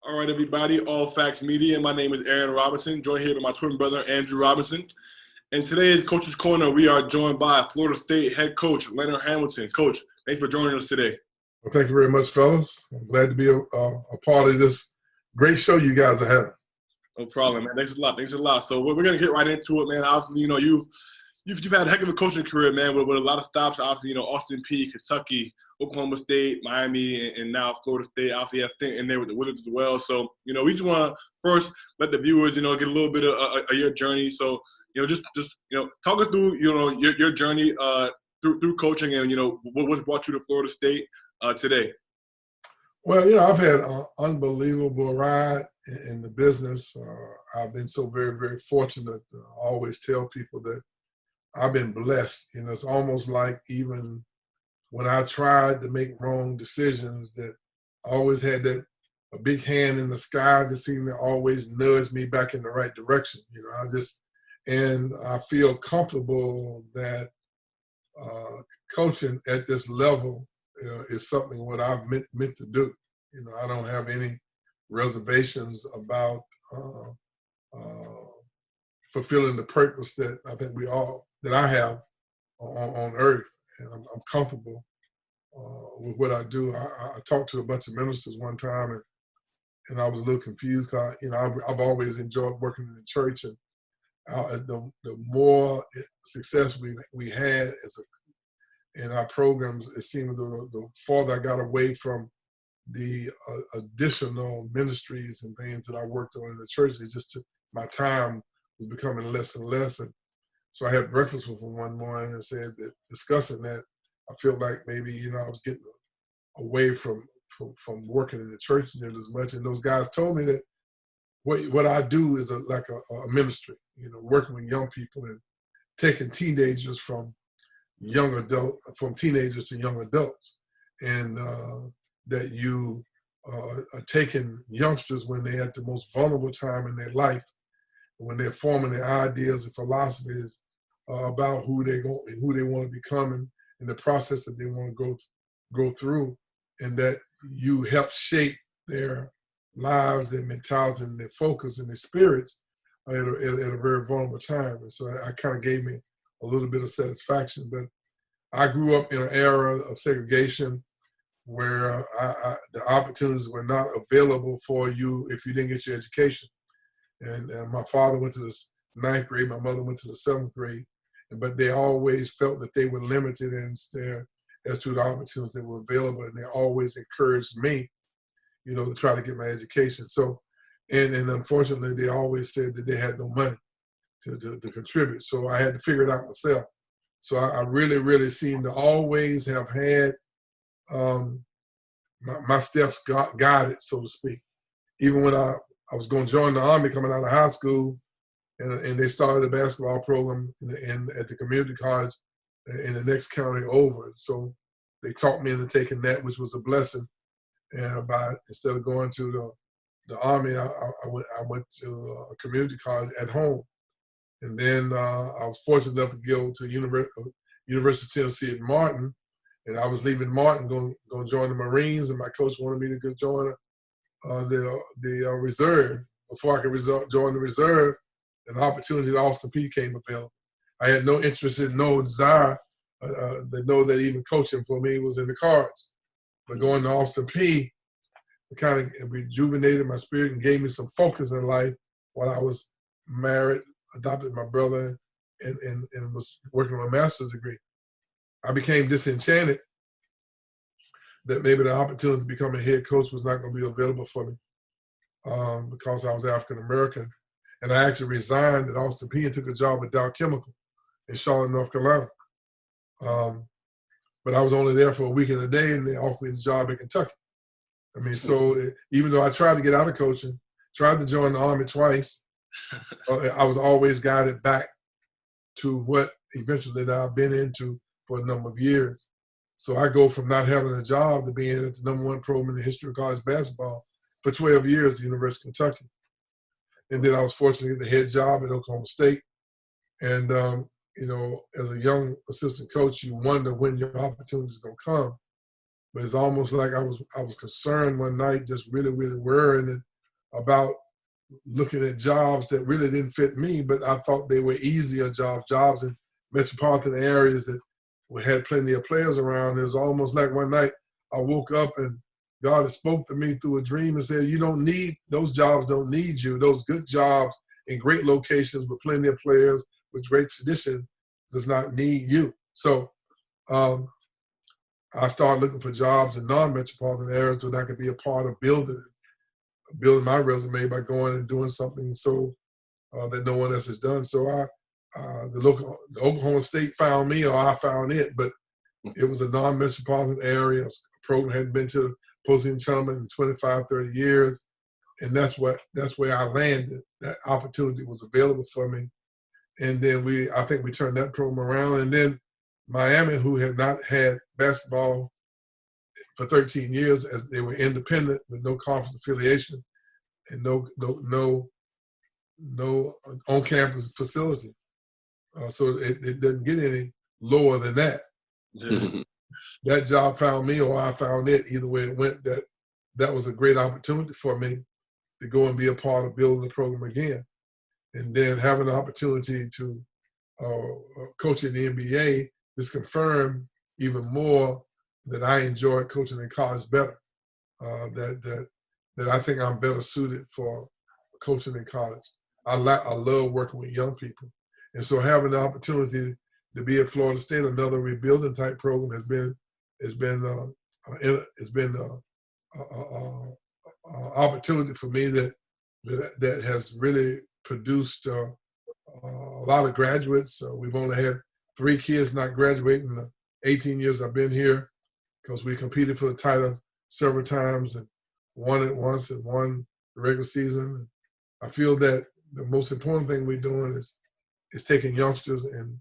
All right, everybody, All Facts Media. My name is Aaron Robinson, joined here by my twin brother, Andrew Robinson. And today is Coach's Corner. We are joined by Florida State head coach, Leonard Hamilton. Coach, thanks for joining us today. Well, thank you very much, fellas. I'm glad to be a part of this great show you guys are having. No problem, man. Thanks a lot. Thanks a lot. So we're going to get right into it, man. Obviously, you've had a heck of a coaching career, man, with a lot of stops. Obviously, Austin Peay, Kentucky, Oklahoma State, Miami, and now Florida State. Obviously, I think in there with the Wizards as well. So, we just want to first let the viewers, get a little bit of your journey. So, just talk us through, your journey through coaching and, what brought you to Florida State today. Well, I've had an unbelievable ride in the business. I've been so very, very fortunate. I always tell people that I've been blessed. It's almost like even when I tried to make wrong decisions, that I always had a big hand in the sky that seemed to always nudge me back in the right direction. And I feel comfortable that coaching at this level is something what I've meant to do. I don't have any reservations about fulfilling the purpose that I think that I have on earth. And I'm comfortable with what I do. I talked to a bunch of ministers one time, and I was a little confused because I've always enjoyed working in the church, and the more success we had in our programs, it seemed the farther I got away from the additional ministries and things that I worked on in the church. It just took my time was becoming less and less. And so I had breakfast with him one morning and said that discussing that, I feel like maybe, I was getting away from working in the church as much. And those guys told me that what I do is like a ministry, working with young people and taking teenagers from teenagers to young adults. And that you are taking youngsters when they're at the most vulnerable time in their life, when they're forming their ideas and philosophies about who they want to become and in the process that they want to go through, and that you help shape their lives, their mentality, and their focus and their spirits at a very vulnerable time. And so I kind of gave me a little bit of satisfaction. But I grew up in an era of segregation where the opportunities were not available for you if you didn't get your education. And my father went to the 9th grade, my mother went to the 7th grade, but they always felt that they were limited as to the opportunities that were available, and they always encouraged me, to try to get my education. So, and unfortunately, they always said that they had no money to contribute. So I had to figure it out myself. So I really, really seem to always have had my steps guided, so to speak. Even when I was going to join the Army coming out of high school, and they started a basketball program at the community college in the next county over. So they taught me into taking that, which was a blessing. And instead of going to the Army, I went to a community college at home. And then I was fortunate enough to go to University of Tennessee at Martin. And I was leaving Martin, going to join the Marines, and my coach wanted me to go join the reserve. Before I could join the reserve, an opportunity at Austin Peay came available. I had no interest in, no desire to know that even coaching for me was in the cards. But going to Austin Peay, it kind of rejuvenated my spirit and gave me some focus in life while I was married, adopted my brother, and was working on a master's degree. I became disenchanted that maybe the opportunity to become a head coach was not going to be available for me because I was African American. And I actually resigned at Austin Peay and took a job at Dow Chemical in Charlotte, North Carolina. But I was only there for a week and a day, and they offered me the job in Kentucky. So even though I tried to get out of coaching, tried to join the Army twice, I was always guided back to what eventually that I've been into for a number of years. So I go from not having a job to being at the #1 program in the history of college basketball for 12 years at the University of Kentucky. And then I was fortunate to get the head job at Oklahoma State. And, as a young assistant coach, you wonder when your opportunity is going to come. But it's almost like I was concerned one night, just really, really worrying that about looking at jobs that really didn't fit me, but I thought they were easier jobs in metropolitan areas that had plenty of players around. It was almost like one night I woke up and God had spoke to me through a dream and said, you don't need, those jobs don't need you. Those good jobs in great locations with plenty of players with great tradition does not need you. So I started looking for jobs in non-metropolitan areas so that I could be a part of building my resume by going and doing something so that no one else has done. So the Oklahoma State found me, or I found it, but it was a non-metropolitan area. A program hadn't been to the postseason tournament in 25, 30 years, and that's where I landed. That opportunity was available for me, and then I think we turned that program around. And then Miami, who had not had basketball for 13 years, as they were independent with no conference affiliation and no on-campus facility. So it doesn't get any lower than that. That job found me, or I found it. Either way it went, that was a great opportunity for me to go and be a part of building the program again. And then having the opportunity to coach in the NBA just confirmed even more that I enjoy coaching in college better. That I think I'm better suited for coaching in college. I love working with young people, and so having the opportunity to be at Florida State, another rebuilding type program, has been opportunity for me that has really produced a lot of graduates. We've only had 3 kids not graduate in the 18 years I've been here, because we competed for the title several times and won it once and won the regular season. I feel that the most important thing we're doing is taking youngsters and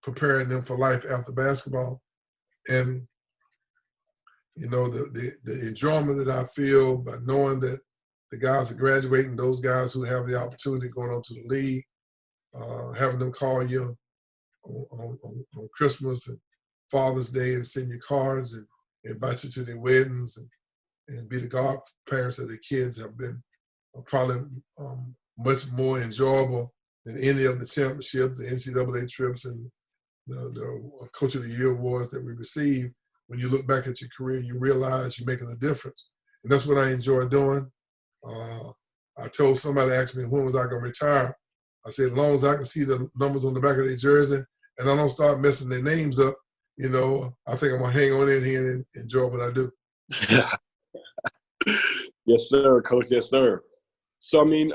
preparing them for life after basketball. And, you know, the enjoyment that I feel by knowing that the guys are graduating, those guys who have the opportunity going on to the league, having them call you on Christmas and Father's Day and send you cards and invite you to their weddings and be the godparents of the kids have been probably much more enjoyable than any of the championships, the NCAA trips, and the Coach of the Year awards that we receive. When you look back at your career, you realize you're making a difference. And that's what I enjoy doing. I told somebody, asked me, when was I going to retire? I said, as long as I can see the numbers on the back of their jersey and I don't start messing their names up, you know, I think I'm going to hang on in here and enjoy what I do. Yes, sir, Coach. Yes, sir. So, I mean,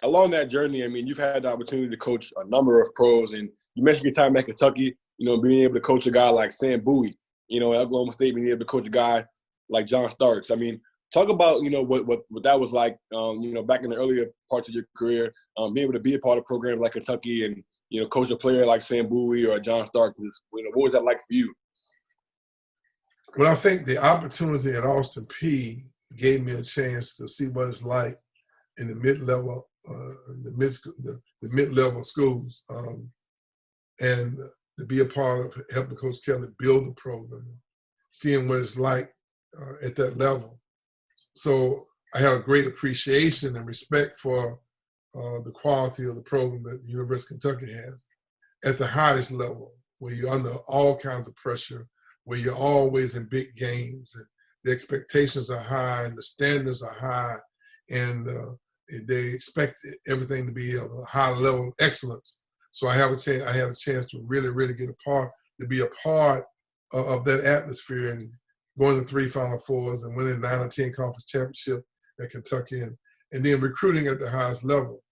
along that journey, I mean, you've had the opportunity to coach a number of pros, and you mentioned your time at Kentucky, you know, being able to coach a guy like Sam Bowie, you know, at Oklahoma State, being able to coach a guy like John Starks. I mean, talk about, you know, what that was like, you know, back in the earlier parts of your career, being able to be a part of programs like Kentucky and, you know, coach a player like Sam Bowie or John Starks. You know, what was that like for you? Well, I think the opportunity at Austin Peay gave me a chance to see what it's like in the mid-level, the mid-level schools, and to be a part of helping Coach Kelly build the program, seeing what it's like at that level. So I have a great appreciation and respect for the quality of the program that the University of Kentucky has at the highest level, where you're under all kinds of pressure, where you're always in big games, and the expectations are high and the standards are high, and they expect everything to be of a high level of excellence. So I had a chance to really get be a part of that atmosphere, and going to 3 Final Fours and winning 9 or 10 conference championship at Kentucky, and then recruiting at the highest level.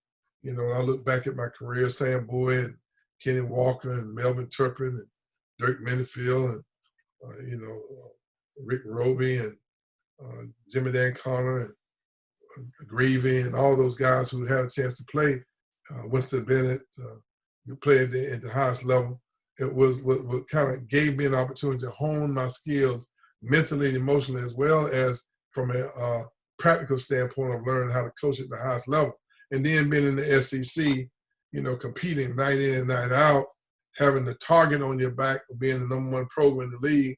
You know, I look back at my career, Sam Bowie and Kenny Walker and Melvin Turpin and Dirk Minifield and you know, Rick Roby and Jimmy Dan Connor and Greavy and all those guys who had a chance to play. Winston Bennett, who played at the highest level. It was what kind of gave me an opportunity to hone my skills mentally and emotionally, as well as from a practical standpoint of learning how to coach at the highest level. And then being in the SEC, you know, competing night in and night out, having the target on your back of being the #1 program in the league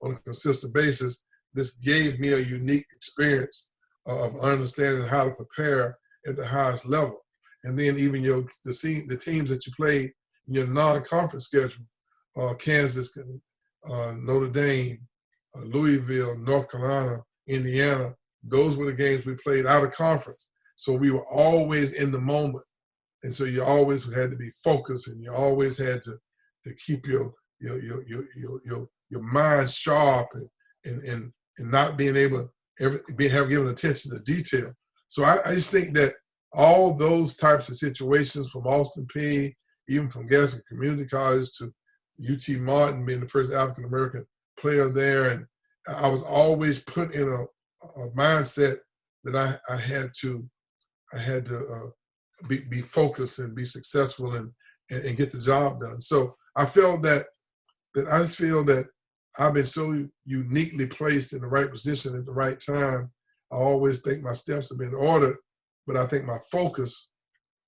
on a consistent basis, this gave me a unique experience of understanding how to prepare at the highest level. And then even the teams that you played in your non-conference schedule, Kansas, Notre Dame, Louisville, North Carolina, Indiana, those were the games we played out of conference. So we were always in the moment. And so you always had to be focused, and you always had to keep your mind sharp and not being able to have given attention to detail. So I just think that all those types of situations, from Austin Peay, even from Gaston Community College to UT Martin, being the first African American player there, and I was always put in a mindset that I had to be focused and be successful and get the job done. So I felt that I just feel that I've been so uniquely placed in the right position at the right time. I always think my steps have been ordered, but I think my focus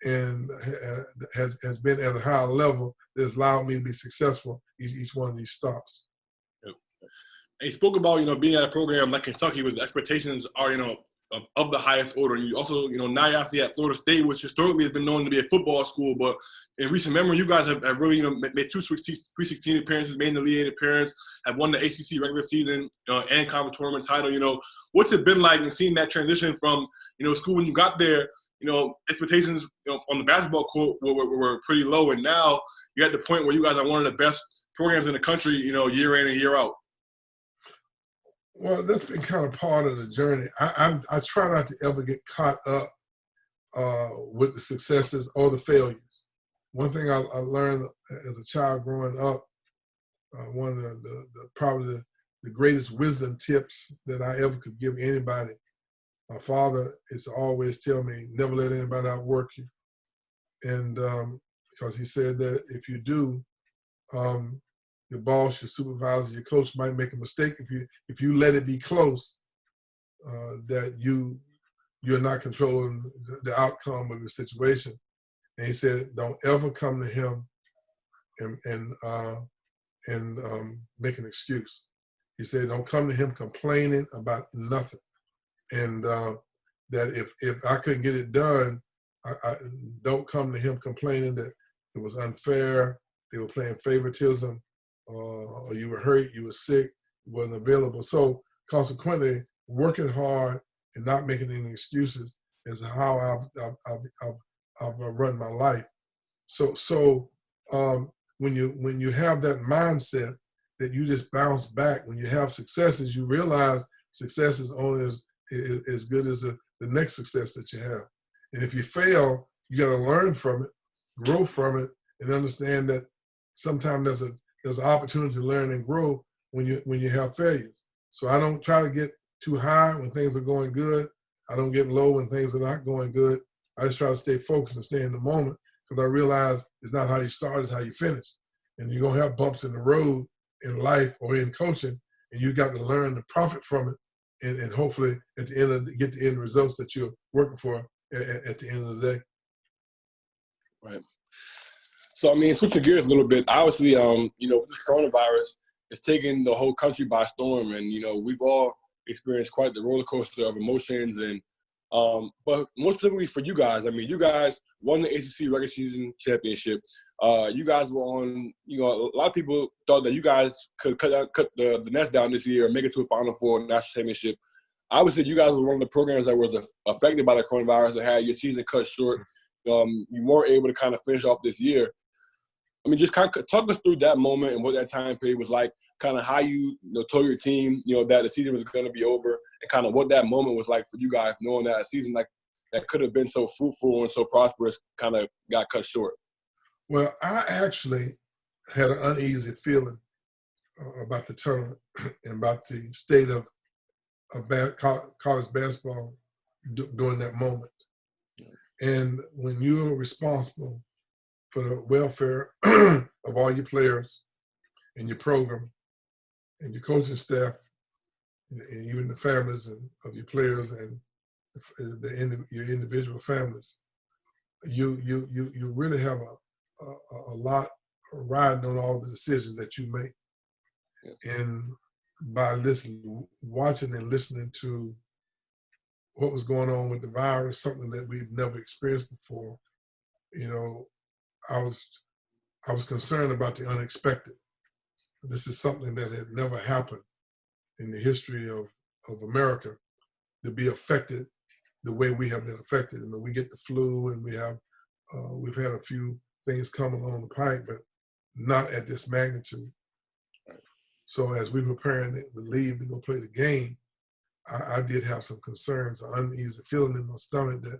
has been at a higher level that's allowed me to be successful each one of these stops. Yep. And you spoke about, being at a program like Kentucky where the expectations are, of the highest order. And you also, now you're actually at Florida State, which historically has been known to be a football school. But in recent memory, you guys have really, made two Sweet 16 appearances, made the Elite Eight appearance, have won the ACC regular season and conference tournament title. What's it been like in seeing that transition from, school when you got there, expectations on the basketball court were pretty low. And now you're at the point where you guys are one of the best programs in the country, year in and year out. Well, that's been kind of part of the journey. I try not to ever get caught up with the successes or the failures. One thing I learned as a child growing up, one of probably the greatest wisdom tips that I ever could give anybody, my father is to always tell me, never let anybody outwork you. And because he said that if you do, your boss, your supervisor, your coach might make a mistake if you let it be close, that you're not controlling the outcome of the situation. And he said, don't ever come to him and make an excuse. He said, don't come to him complaining about nothing. And that if I couldn't get it done, I don't come to him complaining that it was unfair, they were playing favoritism, or you were hurt, you were sick, wasn't available. So consequently, working hard and not making any excuses is how I've run my life. So when you have that mindset that you just bounce back, when you have successes, you realize success is only as good as the next success that you have. And if you fail, you got to learn from it, grow from it, and understand that sometimes there's an opportunity to learn and grow when you have failures. So I don't try to get too high when things are going good. I don't get low when things are not going good. I just try to stay focused and stay in the moment, because I realize it's not how you start, it's how you finish. And you're going to have bumps in the road in life or in coaching, and you got to learn to profit from it and hopefully at the end get the end results that you're working for at the end of the day. Right. So, switching gears a little bit, obviously, this coronavirus is taking the whole country by storm. And, we've all experienced quite the roller coaster of emotions. And but more specifically for you guys, you guys won the ACC regular season championship. You guys were on, a lot of people thought that you guys could cut the nets down this year and make it to a Final Four national championship. Obviously, you guys were one of the programs that was affected by the coronavirus and had your season cut short. You weren't able to kind of finish off this year. Just kind of talk us through that moment and what that time period was like, kind of how you told your team, that the season was going to be over, and kind of what that moment was like for you guys, knowing that a season like that could have been so fruitful and so prosperous kind of got cut short. Well, I actually had an uneasy feeling about the tournament and about the state of college basketball during that moment. And when you're responsible for the welfare of all your players and your program and your coaching staff and even the families of your players and your individual families, you really have a lot riding on all the decisions that you make. And by watching and listening to what was going on with the virus, something that we've never experienced before, you know, I was concerned about the unexpected. This is something that had never happened in the history of America, to be affected the way we have been affected. I mean, we get the flu, and we've had a few things come along the pike, but not at this magnitude. So as we were preparing to leave to go play the game, I did have some concerns, an uneasy feeling in my stomach that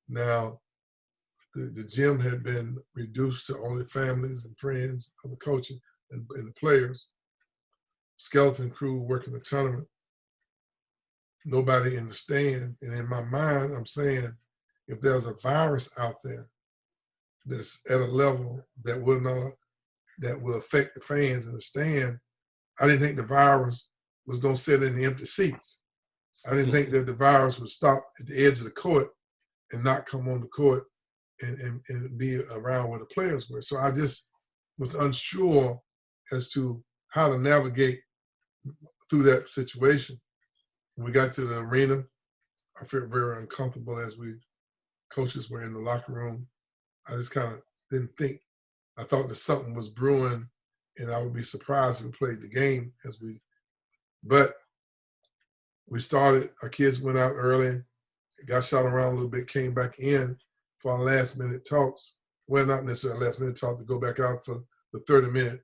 now the gym had been reduced to only families and friends of the coaches and the players, skeleton crew working the tournament, nobody in the stand. And in my mind, I'm saying, if there's a virus out there that's at a level that will affect the fans in the stand, I didn't think the virus was going to sit in the empty seats. I didn't think that the virus would stop at the edge of the court and not come on the court and be around where the players were. So I just was unsure as to how to navigate through that situation. When we got to the arena, I felt very uncomfortable as coaches were in the locker room. I just kind of didn't think. I thought that something was brewing, and I would be surprised if we played the game but we started, our kids went out early, got shot around a little bit, came back in for our last minute talks. Well, not necessarily last minute talk, to go back out for the 30-minute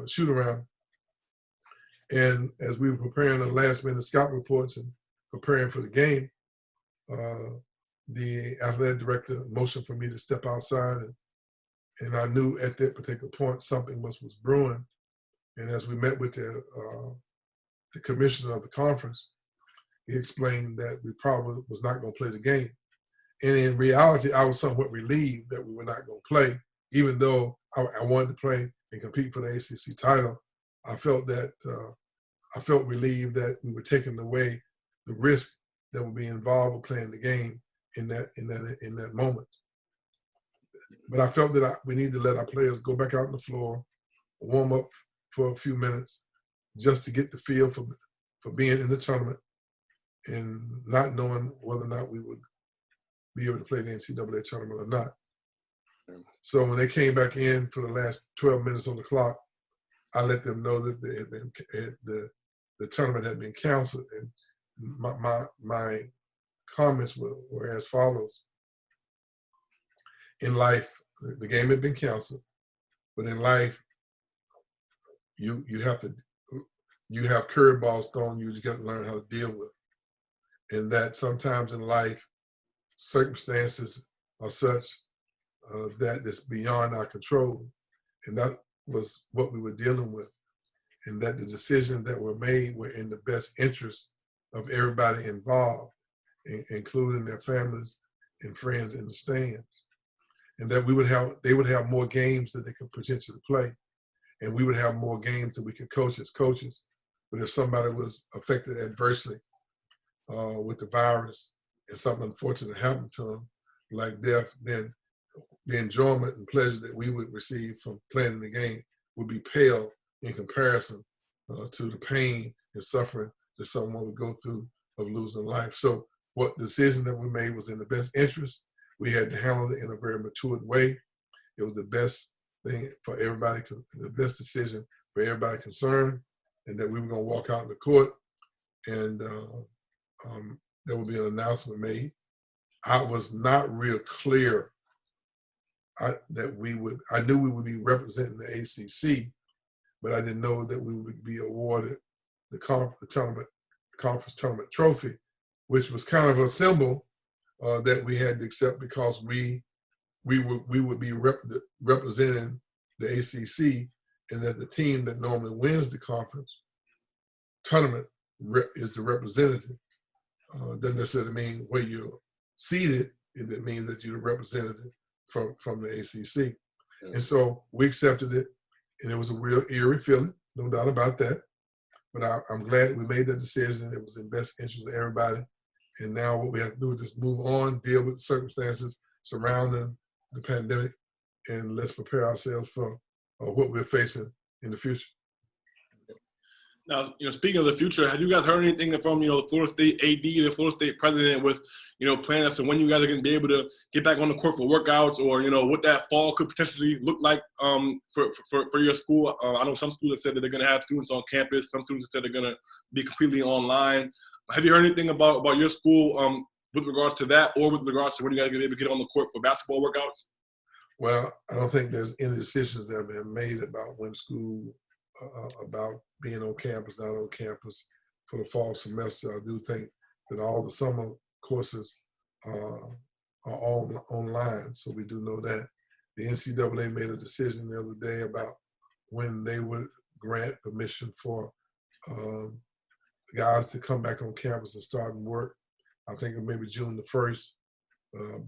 shoot around. And as we were preparing the last minute scout reports and preparing for the game, the athletic director motioned for me to step outside, and I knew at that particular point something was brewing. And as we met with the commissioner of the conference, he explained that we probably was not going to play the game. And in reality, I was somewhat relieved that we were not going to play, even though I wanted to play and compete for the ACC title. I felt relieved that we were taking away the risk that would be involved with playing the game in that moment. But I felt that we need to let our players go back out on the floor, warm up for a few minutes, just to get the feel for being in the tournament and not knowing whether or not we would be able to play the NCAA tournament or not. So when they came back in for the last 12 minutes on the clock, I let them know that the tournament had been canceled. And my comments were as follows. In life, the game had been canceled, but in life, you have curveballs thrown you got to learn how to deal with. And that sometimes in life, circumstances are such that it's beyond our control. And that was what we were dealing with. And that the decisions that were made were in the best interest of everybody involved, including their families and friends in the stands. And that they would have more games that they could potentially play. And we would have more games that we could coach as coaches. But if somebody was affected adversely with the virus and something unfortunate happened to them, like death, then the enjoyment and pleasure that we would receive from playing in the game would be pale in comparison to the pain and suffering that someone would go through of losing life. So what decision that we made was in the best interest. We had to handle it in a very matured way. It was the best thing for everybody, the best decision for everybody concerned, and that we were going to walk out in the court, and there would be an announcement made. I was not real clear I knew we would be representing the ACC, but I didn't know that we would be awarded the conference tournament trophy, which was kind of a symbol that we had to accept, because we would be representing the ACC, and that the team that normally wins the conference tournament is the representative. Doesn't necessarily mean where you're seated. It means that you're the representative from the ACC. Yeah. And so we accepted it, and it was a real eerie feeling, no doubt about that. But I'm glad we made that decision. It was in best interest of everybody. And now what we have to do is just move on, deal with the circumstances surrounding the pandemic, and let's prepare ourselves for what we're facing in the future. Now, speaking of the future, have you guys heard anything from, the Florida State AD, the Florida State president with, plans as to when you guys are going to be able to get back on the court for workouts, or, what that fall could potentially look like for your school? I know some schools have said that they're going to have students on campus. Some students have said they're going to be completely online. Have you heard anything about your school with regards to that, or with regards to when you guys are going to be able to get on the court for basketball workouts? Well, I don't think there's any decisions that have been made about when school, about being on campus, not on campus for the fall semester. I do think that all the summer courses are online, so we do know that. The NCAA made a decision the other day about when they would grant permission for guys to come back on campus and start and work. I think it may be June the 1st.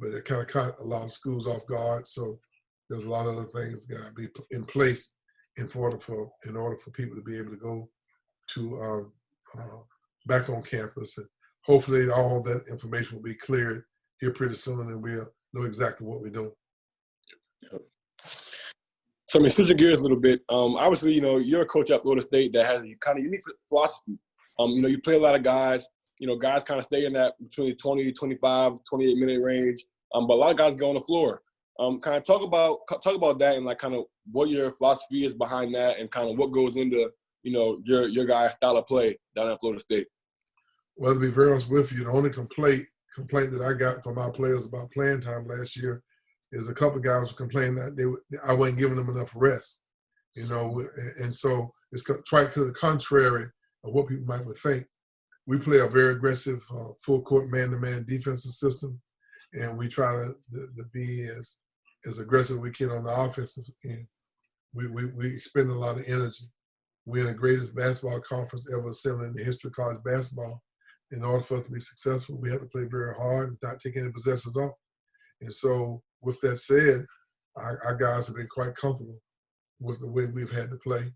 But it kind of caught a lot of schools off guard. So there's a lot of other things that got to be in place in order for people to be able to go to back on campus. And hopefully all that information will be cleared here pretty soon, and we'll know exactly what we're doing. So, switching gears a little bit, obviously, you're a coach at Florida State that has a kind of unique philosophy. You play a lot of guys. Guys kind of stay in that between 20, 25, 28-minute range. But a lot of guys go on the floor. Kind of talk about that and, like, kind of what your philosophy is behind that, and kind of what goes into, your guys' style of play down at Florida State. Well, to be very honest with you, the only complaint that I got from our players about playing time last year is a couple of guys were complaining that I wasn't giving them enough rest. And so it's quite to the contrary of what people might think. We play a very aggressive full court man-to-man defensive system, and we try to be as aggressive as we can on the offensive end. We expend a lot of energy. We're in the greatest basketball conference ever assembled in the history of college basketball. In order for us to be successful, we have to play very hard and not take any possessions off. And so, with that said, our guys have been quite comfortable with the way we've had to play,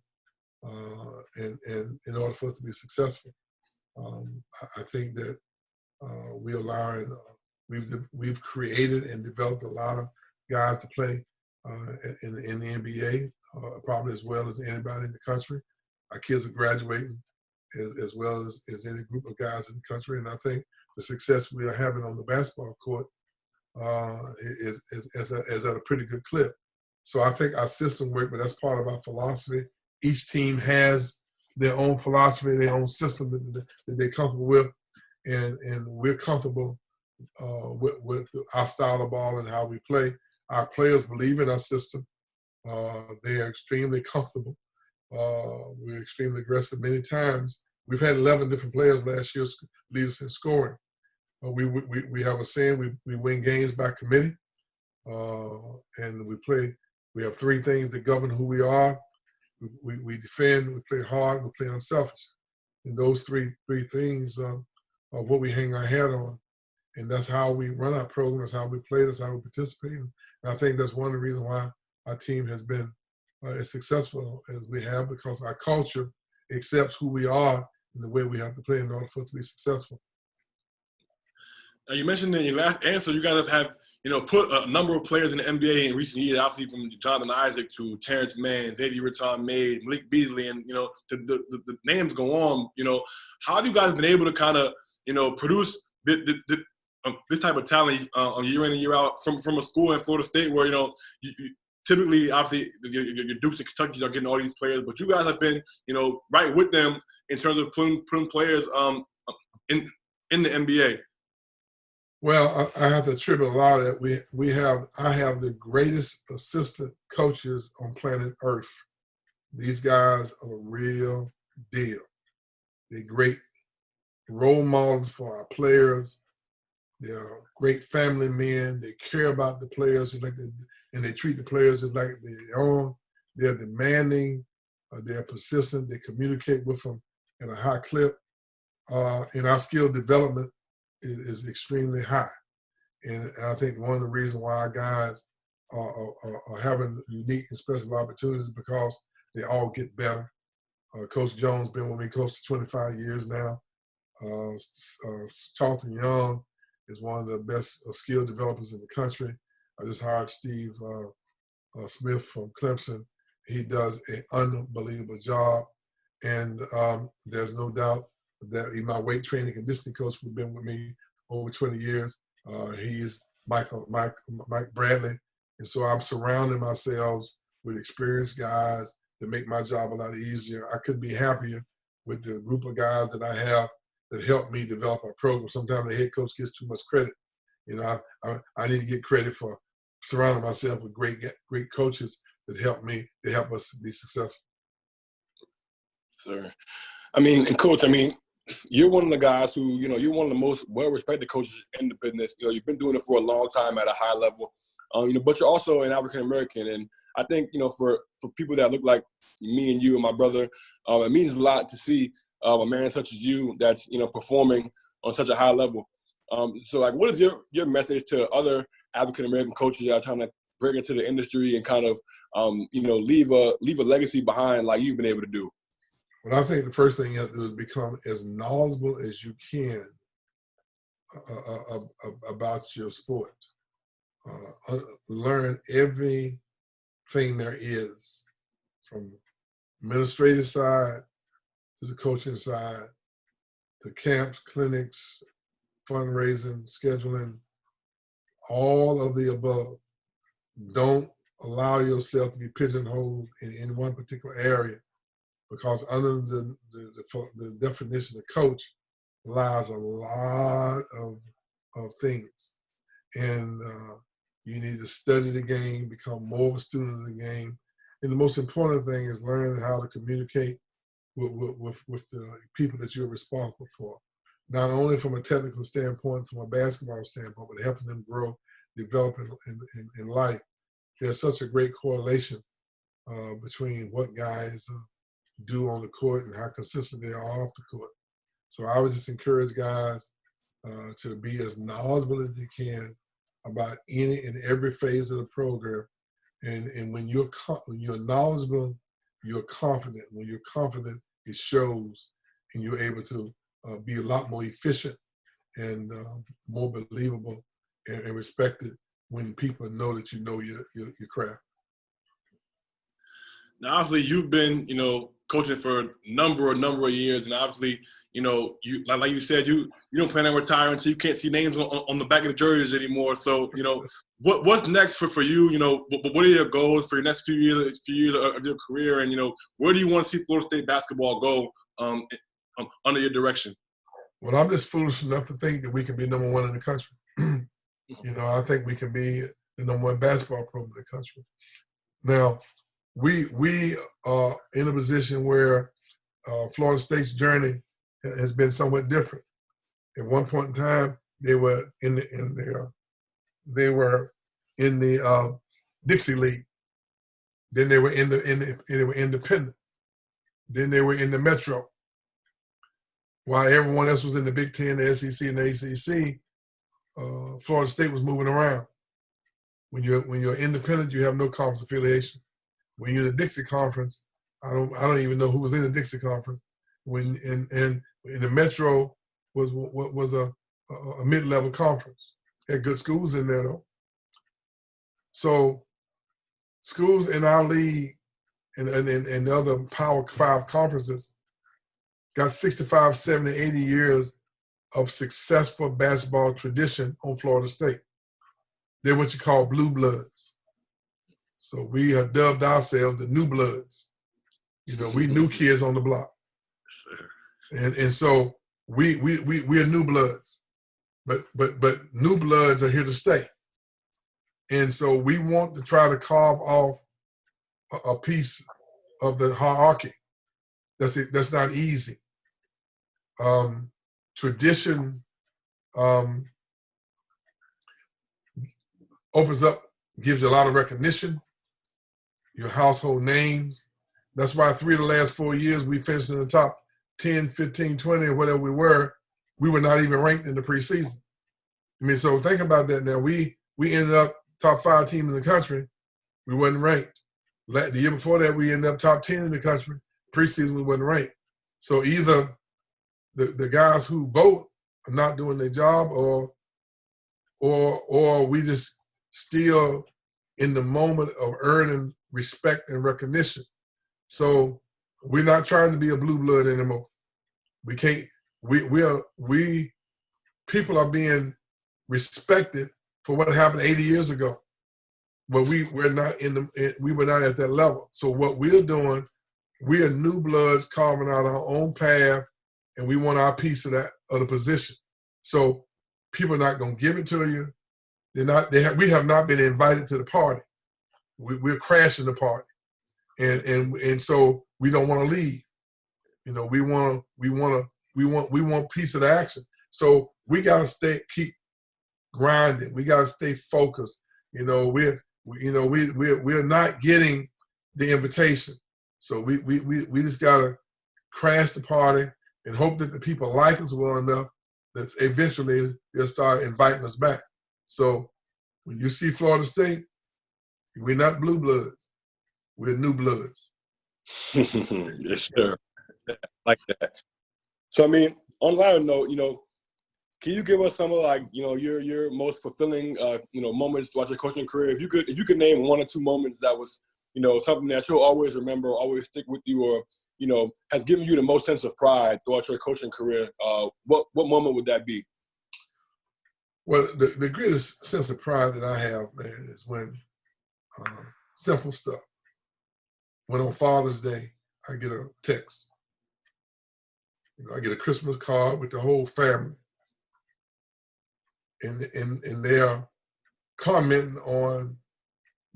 and in order for us to be successful. I think that we've created and developed a lot of guys to play in the NBA, probably as well as anybody in the country. Our kids are graduating as well as any group of guys in the country, and I think the success we are having on the basketball court is at a pretty good clip. So I think our system works, but that's part of our philosophy. Each team has their own philosophy, their own system that they're comfortable with, and we're comfortable with our style of ball and how we play. Our players believe in our system. They are extremely comfortable. We're extremely aggressive. Many times we've had 11 different players last year lead us in scoring. We have a saying: we win games by committee, and we have three things that govern who we are. We defend, we play hard, we play unselfish. And those three things are what we hang our hat on. And that's how we run our program, that's how we play, that's how we participate. And I think that's one of the reasons why our team has been as successful as we have, because our culture accepts who we are and the way we have to play in order for us to be successful. Now, you mentioned in your last answer, you guys have put a number of players in the NBA in recent years, obviously from Jonathan Isaac to Terrence Mann, Xavier Raton-Mays, Malik Beasley, and, the names go on. How have you guys been able to kind of, produce this type of talent year in and year out from a school in Florida State where, you typically, obviously, your Dukes and Kentuckys are getting all these players, but you guys have been, right with them in terms of putting players in the NBA? Well, I have to attribute a lot of that. I have the greatest assistant coaches on planet Earth. These guys are the real deal. They're great role models for our players. They're great family men. They care about the players just like and they treat the players just like their own. They're demanding. They're persistent. They communicate with them at a high clip. And our skill development is extremely high. And I think one of the reasons why our guys are having unique and special opportunities is because they all get better. Coach Jones been with me close to 25 years now. Charlton Young is one of the best skill developers in the country. I just hired Steve Smith from Clemson. He does an unbelievable job. And there's no doubt that my weight training conditioning coach who's been with me over 20 years, he is Mike Bradley. And so I'm surrounding myself with experienced guys to make my job a lot easier. I couldn't be happier with the group of guys that I have that help me develop our program. Sometimes the head coach gets too much credit. You know, I need to get credit for surrounding myself with great coaches that help me, to help us be successful. Sir. I mean, and Coach, I mean, you're one of the guys who, you know, you're one of the most well-respected coaches in the business. You know, you've been doing it for a long time at a high level, you know, but you're also an African-American. And I think, you know, for people that look like me and you and my brother, it means a lot to see a man such as you that's, you know, performing on such a high level. So, like, what is your message to other African-American coaches that are trying to break into the industry and kind of, you know, leave a legacy behind like you've been able to do? Well, I think the first thing you have to do is become as knowledgeable as you can about your sport. Learn everything there is, from administrative side to the coaching side, to camps, clinics, fundraising, scheduling, all of the above. Don't allow yourself to be pigeonholed in one particular area, because under the definition of coach lies a lot of things. And you need to study the game, become more of a student of the game. And the most important thing is learning how to communicate with the people that you're responsible for, not only from a technical standpoint, from a basketball standpoint, but helping them grow, develop in life. There's such a great correlation between what guys do on the court and how consistent they are off the court. So I would just encourage guys to be as knowledgeable as they can about any and every phase of the program. And when you're knowledgeable, you're confident. When you're confident, it shows, and you're able to be a lot more efficient and more believable and respected when people know that you know your craft. Now, obviously, you've been, you know, coaching for a number of years, and obviously, you know, you like you said, you don't plan on retiring until you can't see names on the back of the jerseys anymore. So, you know, what's next for you? You know, what are your goals for your next few years of your career, and you know, where do you want to see Florida State basketball go under your direction? Well, I'm just foolish enough to think that we can be number one in the country. You know, I think we can be the number one basketball program in the country. Now, we are in a position where Florida State's journey has been somewhat different. At one point in time, they were in the Dixie League. Then they were they were independent. Then they were in the Metro. While everyone else was in the Big Ten, the SEC, and the ACC, Florida State was moving around. When you're independent, you have no conference affiliation. When you're in the Dixie Conference, I don't even know who was in the Dixie Conference. When in the Metro was a mid-level conference. Had good schools in there though. So schools in our league and the other Power 5 conferences got 65, 70, 80 years of successful basketball tradition on Florida State. They're what you call blue bloods. So we have dubbed ourselves the new bloods. You know, we new kids on the block. And so we are new bloods. But new bloods are here to stay. And so we want to try to carve off a piece of the hierarchy. That's not easy. Tradition opens up, gives you a lot of recognition, your household names. That's why 3 of the last 4 years we finished in the top 10, 15, 20, or whatever we were not even ranked in the preseason. I mean, so think about that now. We ended up top 5 team in the country. We wasn't ranked. The year before that, we ended up top 10 in the country. Preseason, we wasn't ranked. So either the guys who vote are not doing their job, or we just still in the moment of earning respect and recognition. So We're not trying to be a blue blood anymore. We can't. We people are being respected for what happened 80 years ago, but we were not at that level. So what we're doing, we are new bloods carving out our own path, and we want our piece of the position. So people are not going to give it to you. We have not been invited to the party. We're crashing the party, and so we don't want to leave. You know, we want piece of the action. So we got to keep grinding. We got to stay focused. You know, we're not getting the invitation. So we just got to crash the party and hope that the people like us well enough that eventually they'll start inviting us back. So when you see Florida State, we're not blue bloods. We're new bloods. Yes, sir. Like that. So, I mean, on that note, you know, can you give us some of, like, you know, your most fulfilling, you know, moments throughout your coaching career? If you could name one or two moments that was, you know, something that you'll always remember, always stick with you, or, you know, has given you the most sense of pride throughout your coaching career, what moment would that be? Well, the greatest sense of pride that I have, man, is when simple stuff. When on Father's Day, I get a text. You know, I get a Christmas card with the whole family. And they are commenting on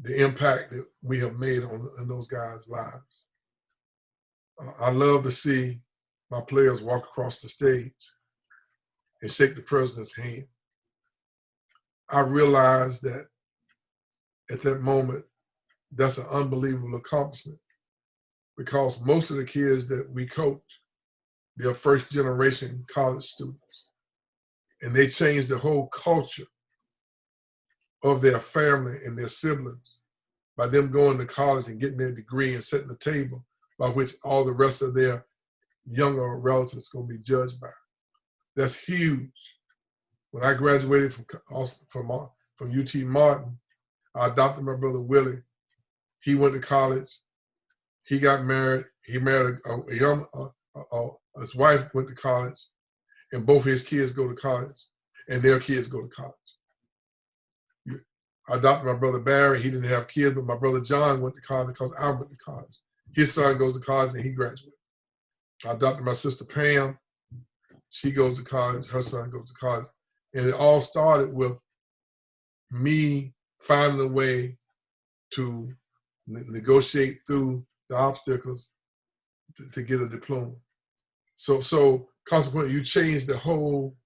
the impact that we have made on those guys' lives. I love to see my players walk across the stage and shake the president's hand. I realize that at that moment, that's an unbelievable accomplishment, because most of the kids that we coach, they're first generation college students. And they changed the whole culture of their family and their siblings by them going to college and getting their degree and setting the table by which all the rest of their younger relatives are going to be judged by. That's huge. When I graduated from UT Martin, I adopted my brother Willie. He went to college. He got married. He married his wife went to college, and both his kids go to college, and their kids go to college. I adopted my brother Barry. He didn't have kids, but my brother John went to college because I went to college. His son goes to college, and he graduated. I adopted my sister Pam. She goes to college. Her son goes to college. And it all started with me finding a way to negotiate through the obstacles to get a diploma. So consequently, you change the whole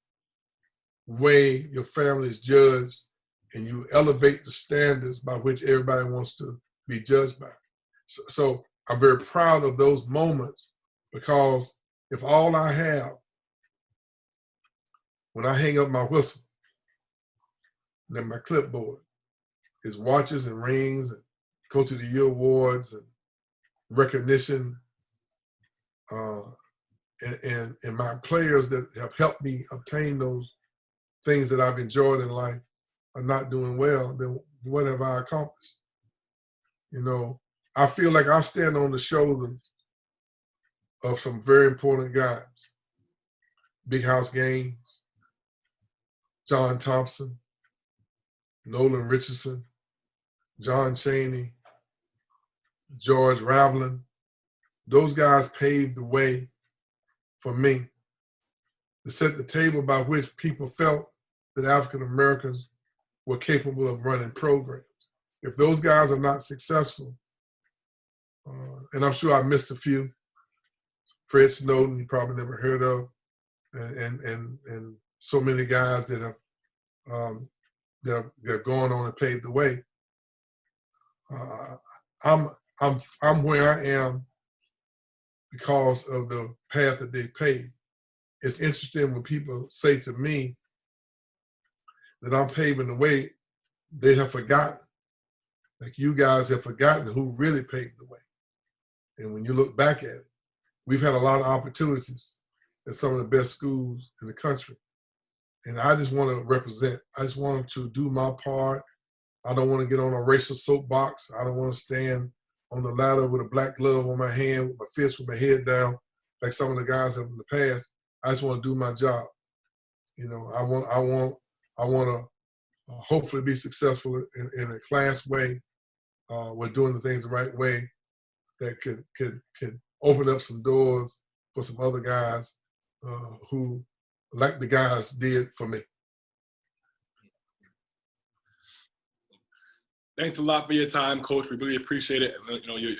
way your family is judged, and you elevate the standards by which everybody wants to be judged by. So I'm very proud of those moments, because if all I have, when I hang up my whistle, and then my clipboard, is watches and rings and Coach of the Year awards and recognition, and my players that have helped me obtain those things that I've enjoyed in life are not doing well, then what have I accomplished? You know, I feel like I stand on the shoulders of some very important guys. Big House Gaines, John Thompson, Nolan Richardson, John Chaney, George Raveling. Those guys paved the way for me to set the table by which people felt that African Americans were capable of running programs. If those guys are not successful, and I'm sure I missed a few, Fred Snowden, you probably never heard of, and so many guys that have gone on and paved the way. I'm where I am because of the path that they paved. It's interesting when people say to me that I'm paving the way, they have forgotten. Like, you guys have forgotten who really paved the way. And when you look back at it, we've had a lot of opportunities at some of the best schools in the country. And I just want to represent. I just want to do my part. I don't want to get on a racial soapbox. I don't want to stand on the ladder with a black glove on my hand, with my fist, with my head down, like some of the guys have in the past. I just want to do my job. You know, I want to hopefully be successful in a class way. We're doing the things the right way that could open up some doors for some other guys who, like the guys did for me. Thanks a lot for your time, Coach. We really appreciate it. You know, you're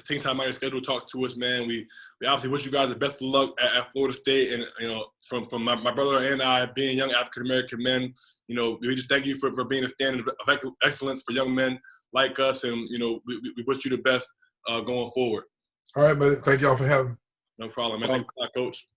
taking time out of your schedule to talk to us, man. We obviously wish you guys the best of luck at Florida State. And, you know, from my brother and I, being young African-American men, you know, we just thank you for being a standard of excellence for young men like us. And, you know, we wish you the best going forward. All right, buddy. Thank y'all for having me. No problem, man. Thanks a lot, Coach.